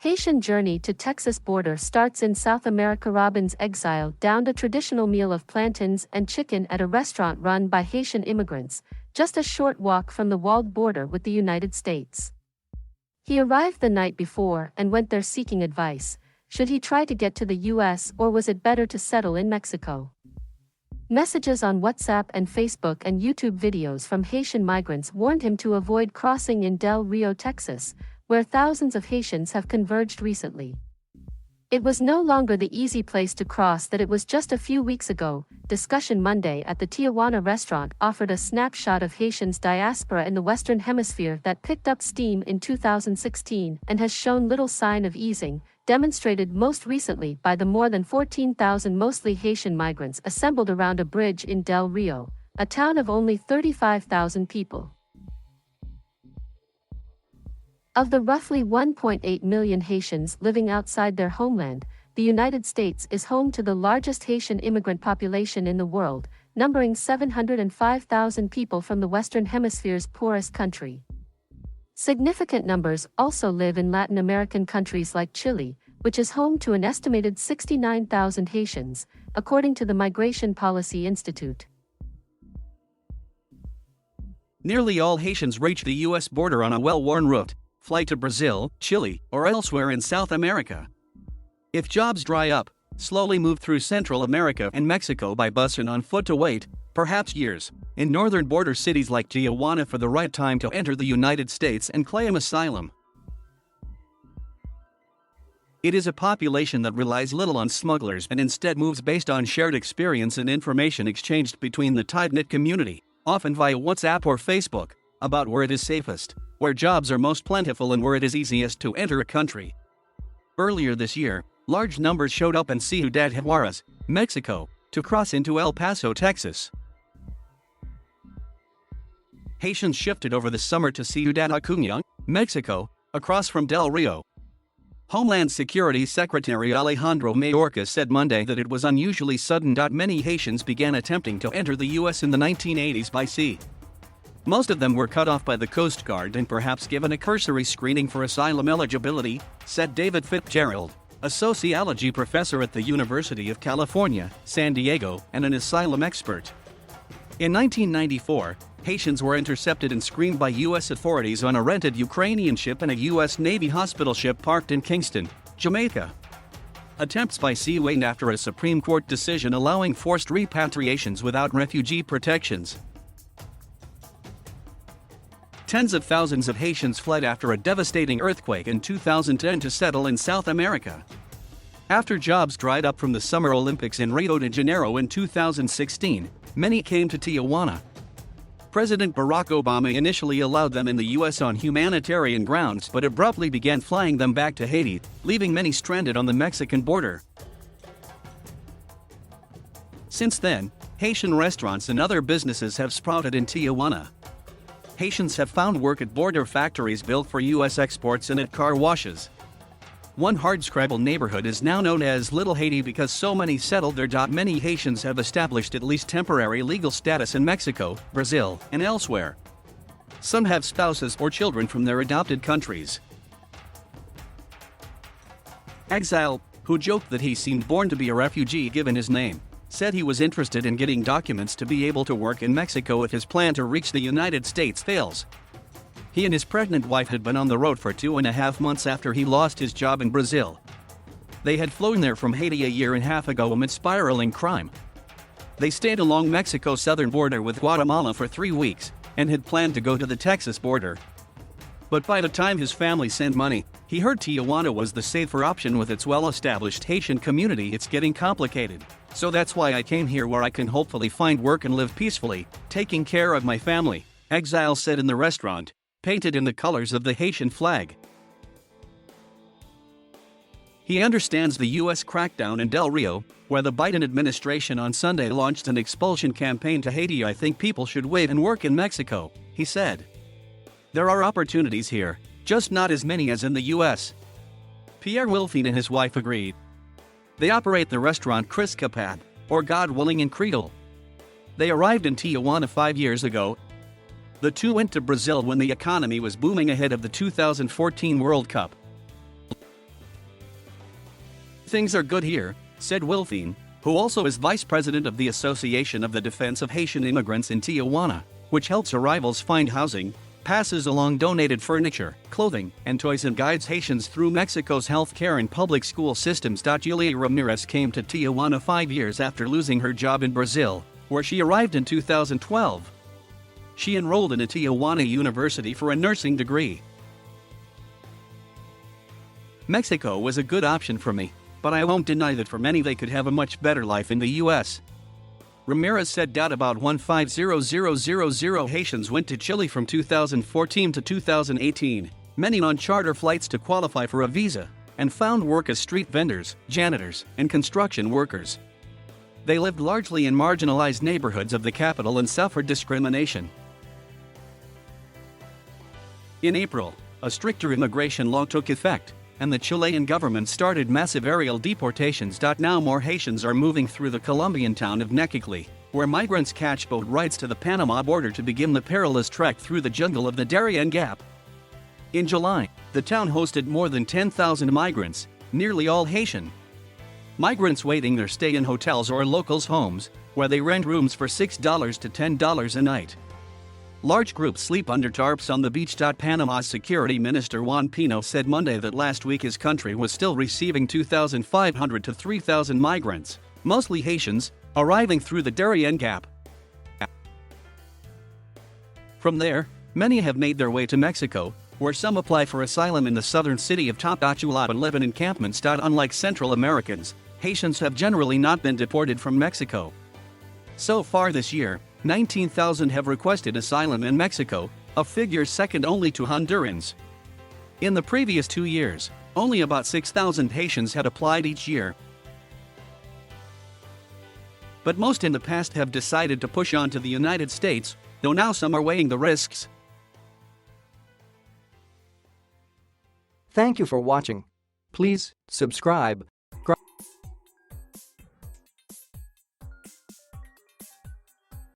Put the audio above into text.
Haitian journey to Texas border starts in South America. Robin's exile downed a traditional meal of plantains and chicken at a restaurant run by Haitian immigrants, just a short walk from the walled border with the United States. He arrived the night before and went there seeking advice. Should he try to get to the US or was it better to settle in Mexico? Messages on WhatsApp and Facebook and YouTube videos from Haitian migrants warned him to avoid crossing in Del Rio, Texas, where thousands of Haitians have converged recently. It was no longer the easy place to cross that it was just a few weeks ago. Discussion Monday at the Tijuana restaurant offered a snapshot of Haitians' diaspora in the Western Hemisphere that picked up steam in 2016 and has shown little sign of easing, demonstrated most recently by the more than 14,000 mostly Haitian migrants assembled around a bridge in Del Rio, a town of only 35,000 people. Of the roughly 1.8 million Haitians living outside their homeland, the United States is home to the largest Haitian immigrant population in the world, numbering 705,000 people from the Western Hemisphere's poorest country. Significant numbers also live in Latin American countries like Chile, which is home to an estimated 69,000 Haitians, according to the Migration Policy Institute. Nearly all Haitians reach the U.S. border on a well-worn route, fly to Brazil, Chile, or elsewhere in South America. If jobs dry up, slowly move through Central America and Mexico by bus and on foot to wait, perhaps years, in northern border cities like Tijuana for the right time to enter the United States and claim asylum. It is a population that relies little on smugglers and instead moves based on shared experience and information exchanged between the tight-knit community, often via WhatsApp or Facebook, about where it is safest, where jobs are most plentiful and where it is easiest to enter a country. Earlier this year, large numbers showed up in Ciudad Juarez, Mexico, to cross into El Paso, Texas. Haitians shifted over the summer to Ciudad Acuña, Mexico, across from Del Rio. Homeland Security Secretary Alejandro Mayorkas said Monday that it was unusually sudden. Many Haitians began attempting to enter the U.S. in the 1980s by sea. Most of them were cut off by the Coast Guard and perhaps given a cursory screening for asylum eligibility, said David Fitzgerald, a sociology professor at the University of California, San Diego, and an asylum expert. In 1994, Haitians were intercepted and screened by U.S. authorities on a rented Ukrainian ship and a U.S. Navy hospital ship parked in Kingston, Jamaica. Attempts by sea waned after a Supreme Court decision allowing forced repatriations without refugee protections. Tens of thousands of Haitians fled after a devastating earthquake in 2010 to settle in South America. After jobs dried up from the Summer Olympics in Rio de Janeiro in 2016, many came to Tijuana. President Barack Obama initially allowed them in the U.S. on humanitarian grounds but abruptly began flying them back to Haiti, leaving many stranded on the Mexican border. Since then, Haitian restaurants and other businesses have sprouted in Tijuana. Haitians have found work at border factories built for U.S. exports and at car washes. One hardscrabble neighborhood is now known as Little Haiti because so many settled there. Many Haitians have established at least temporary legal status in Mexico, Brazil, and elsewhere. Some have spouses or children from their adopted countries. Exile, who joked that he seemed born to be a refugee given his name, said he was interested in getting documents to be able to work in Mexico if his plan to reach the United States fails. He and his pregnant wife had been on the road for 2.5 months after he lost his job in Brazil. They had flown there from Haiti a year and a half ago amid spiraling crime. They stayed along Mexico's southern border with Guatemala for 3 weeks and had planned to go to the Texas border. But by the time his family sent money, he heard Tijuana was the safer option with its well-established Haitian community. It's getting complicated. So that's why I came here where I can hopefully find work and live peacefully, taking care of my family, Exile said in the restaurant, painted in the colors of the Haitian flag. He understands the U.S. crackdown in Del Rio, where the Biden administration on Sunday launched an expulsion campaign to Haiti. I think people should wait and work in Mexico, he said. There are opportunities here, just not as many as in the U.S. Pierre Wilfine and his wife agreed. They operate the restaurant Chris Capad, or God Willing in Creole. They arrived in Tijuana 5 years ago. The two went to Brazil when the economy was booming ahead of the 2014 World Cup. things are good here," said Wilfine, who also is vice president of the Association of the Defense of Haitian Immigrants in Tijuana, which helps arrivals find housing, passes along donated furniture, clothing, and toys, and guides Haitians through Mexico's healthcare and public school systems. Julia Ramirez came to Tijuana 5 years after losing her job in Brazil, where she arrived in 2012. She enrolled in a Tijuana University for a nursing degree. "Mexico was a good option for me, but I won't deny that for many they could have a much better life in the U.S." Ramirez said. About 150,000 Haitians went to Chile from 2014 to 2018, many on charter flights to qualify for a visa, and found work as street vendors, janitors, and construction workers. They lived largely in marginalized neighborhoods of the capital and suffered discrimination. In April, a stricter immigration law took effect, and the Chilean government started massive aerial deportations. Now more Haitians are moving through the Colombian town of Necoclí, where migrants catch boat rides to the Panama border to begin the perilous trek through the jungle of the Darien Gap. In July, the town hosted more than 10,000 migrants, nearly all Haitian. Migrants waiting their stay in hotels or locals' homes, where they rent rooms for $6 to $10 a night. Large groups sleep under tarps on the beach. Panama's Security Minister Juan Pino said Monday that last week his country was still receiving 2,500 to 3,000 migrants, mostly Haitians, arriving through the Darien Gap. From there, many have made their way to Mexico, where some apply for asylum in the southern city of Tapachula and live in encampments. Unlike Central Americans, Haitians have generally not been deported from Mexico. So far this year, 19,000 have requested asylum in Mexico, a figure second only to Hondurans. In the previous 2 years, only about 6,000 Haitians had applied each year. But most in the past have decided to push on to the United States, though now some are weighing the risks. Thank you for watching. Please subscribe.